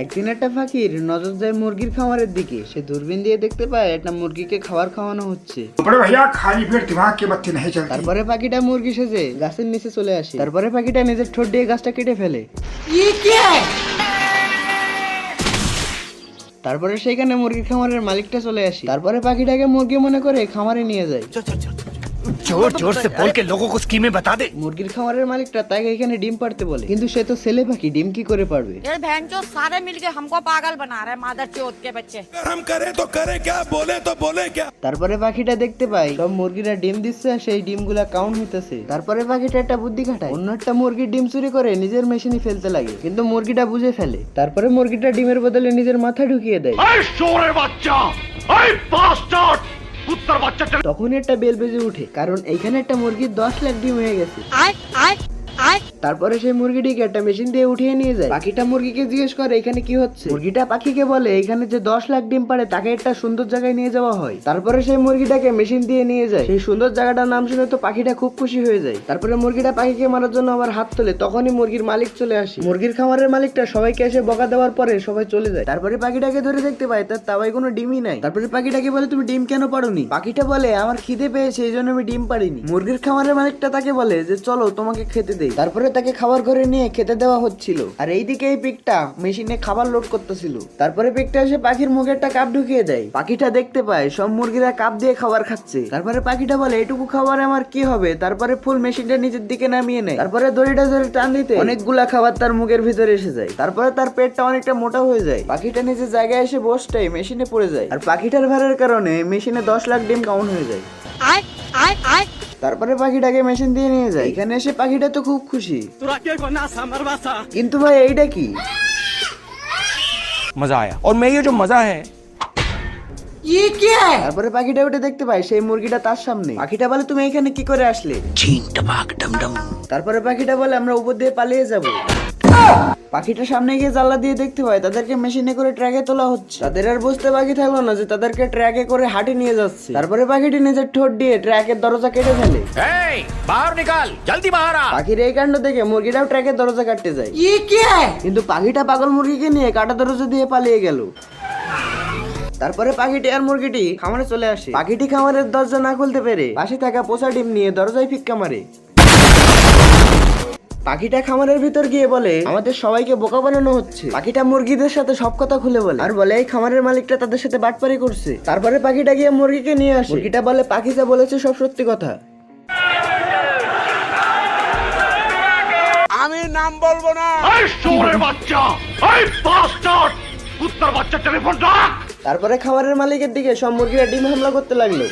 একদিন একটা ফাকির নজর যায় মুরগির খামারের দিকে। সে দূরবীন দিয়ে দেখতে পায় একটা মুরগিকে খাবার খাওয়ানো হচ্ছে। बड़े भैया खाली पेट दिमाग की बत्ती नहीं चलती। তারপরে পাখিটা মুরগি সেজে গাছের নিচে চলে আসে। তারপরে পাখিটা নিজের ঠোঁট দিয়ে গাছটা কেটে ফেলে। তারপরে সেইখানে মুরগির খামারের মালিকটা চলে আসে। তারপরে পাখিটাকে মুরগি মনে করে খামারে নিয়ে যায়। जोर जोर से बोल के लोगों को स्कीमें बता दे। মুরগির খামারের মালিকটা তাকে এখানে ডিম পাড়তে বলে, কিন্তু সে তো ছেলে পাখি, ডিম কি করে পারবে? ये बहनचोद सारे मिलके हमको पागल बना रहे हैं मादर चोद के बच्चे। हम करे तो करे क्या, बोले तो बोले क्या। তারপরে পাখিটা দেখতে পায় সব মুরগিরা ডিম দিচ্ছে আর সেই ডিমগুলা কাউন্ট হইতেছে। তারপরে পাখিটা একটা বুদ্ধি খাটায়, অন্য একটা মুরগির ডিম চুরি করে নিজের মেশিনে ফেলতে লাগে, কিন্তু মুরগিটা বুঝে ফেলে। তারপরে মুরগিটা ডিমের বদলে নিজের মাথা ঢুকিয়ে দেয়। তখন একটা বেল বেজে উঠে, কারণ এইখানে একটা মুরগির 10 লাখ ডিম হয়ে গেছে। তারপরে সেই মুরগিটিকে একটা মেশিন দিয়ে উঠিয়ে নিয়ে যায়। পাখিটা মুরগিকে জিজ্ঞেস করে এখানে কি হচ্ছে। মুরগিটা পাখিকে বলে এখানে যে 10 লাখ ডিম পারে তাকে একটা সুন্দর জায়গায় নিয়ে যাওয়া হয়। তারপরে সেই মুরগিটাকে মেশিন দিয়ে নিয়ে যায়। সেই সুন্দর জায়গাটার নাম শুনে তো পাখিটা খুব খুশি হয়ে যায়। তারপরে মুরগিটা পাখিকে মারার জন্য আবার হাত তোলে, তখনই মুরগির মালিক চলে আসে। মুরগির খামারের মালিকটা সবাইকে এসে বকা দেওয়ার পরে সবাই চলে যায়। তারপরে পাখিটাকে ধরে দেখতে পায় তার তাওয়ায় কোনো ডিমই নাই। তারপরে পাখিটাকে বলে তুমি ডিম কেন পারোনি? পাখিটা বলে আমার খিদে পেয়েছে এই জন্য আমি ডিম পারিনি। মুরগির খামারের মালিকটা তাকে বলে যে চলো তোমাকে খেতে দেই। তারপরে তাকে খাবার ঘরে নিয়ে খেতে দেওয়া হচ্ছিল, আর এইদিকে এই পিকটা মেশিনে খাবার লোড করতেছিল। তারপরে পিকটা এসে পাখির মুখে একটা কাপ ঢুকিয়ে দেয়। পাখিটা দেখতে পায় সব মুরগিরা কাপ দিয়ে খাবার খাচ্ছে। তারপরে পাখিটা বলে এটুকু খাবার আমার কি হবে? তারপরে ফুল মেশিনটা নিচের দিকে নামিয়ে নেয়। তারপরে দড়িটা ধরে টান দিতে অনেকগুলা খাবার তার মুখের ভিতরে এসে যায়। তারপরে তার পেটটা অনেকটা মোটা হয়ে যায়। পাখিটা নিজের জায়গায় এসে বসটাই মেশিনে পড়ে যায়, আর পাখিটার ভারের কারণে মেশিনে 10 লাখ ডিম কাউন্ট হয়ে যায়। তারপরে পাখিটাকে মেশিন দিয়ে নিয়ে যায়। এখানে এসে পাখিটা তো খুব খুশি, কিন্তু ভাই এইটা কি? मजा आया और मैं ये जो मजा है তারপরে পাখিটা উঠে দেখতে পায় সেই মুরগিটা তার সামনে। পাখিটা বলে তুমি এখানে কি করে আসলে? তারপরে পাখিটা বলে আমরা উপর দিয়ে পালিয়ে যাব। পাখিটা সামনে গিয়ে জানলা দিয়ে দেখতে পায় তাদেরকে মেশিনে করে ট্র্যাকে তোলা হচ্ছে। তাদের আর বুঝতে বাকি থাকলো না যে তাদেরকে ট্র্যাকে করে হাটে নিয়ে যাচ্ছে। তারপরে পাখিটি নিজের ঠোঁট দিয়ে ট্র্যাকের দরজা কেটে ফেলে। बाहर निकाल जल्दी बाहर आ। পাখির এই কাণ্ড দেখে মুরগিটাও ট্র্যাকের দরজা কাটতে যায়, কিন্তু পাখিটা পাগল মুরগিকে নিয়ে কাটা দরজা দিয়ে পালিয়ে গেল। তারপরে পাখিটি আর মুরগিটি খামারে চলে আসে। পাখিটি খামারের দরজা না খুলতে পেরে পাশে থাকা পোষা ডিম নিয়ে দরজায় ফিক্কা মারে। পাখিটা খামারের ভিতর গিয়ে বলে আমাদের সবাইকে বোকা বানানো হচ্ছে। পাখিটা মুরগিদের সাথে সব কথা খুলে বলে, আর বলে এই খামারের মালিকটা তাদের সাথে বাটপারি করছে। তারপরে পাখিটা গিয়ে মুরগিকে নিয়ে আসে। মুরগিটা বলে পাখি যা বলেছে সব সত্যি কথা। আমি নাম বলবো না। তারপরে খামারের মালিকের দিকে সব মুরগিরা ডিম হামলা করতে লাগলো।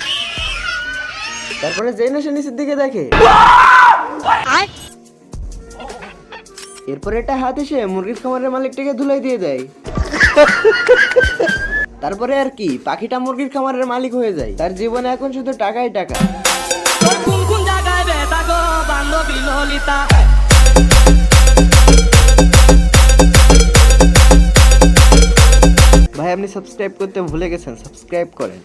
তারপরে যেই না সে নিচের দিকে দেখে, এরপরে একটা হাত এসে মুরগির খামারের মালিকটাকে ধুলাই দিয়ে দেয়। তারপরে আর কি, পাখিটা মুরগির খামারের মালিক হয়ে যায়। তার জীবনে এখন শুধু টাকাই টাকা। ভাই আপনি সাবস্ক্রাইব করতে ভুলে গেছেন, সাবস্ক্রাইব করেন।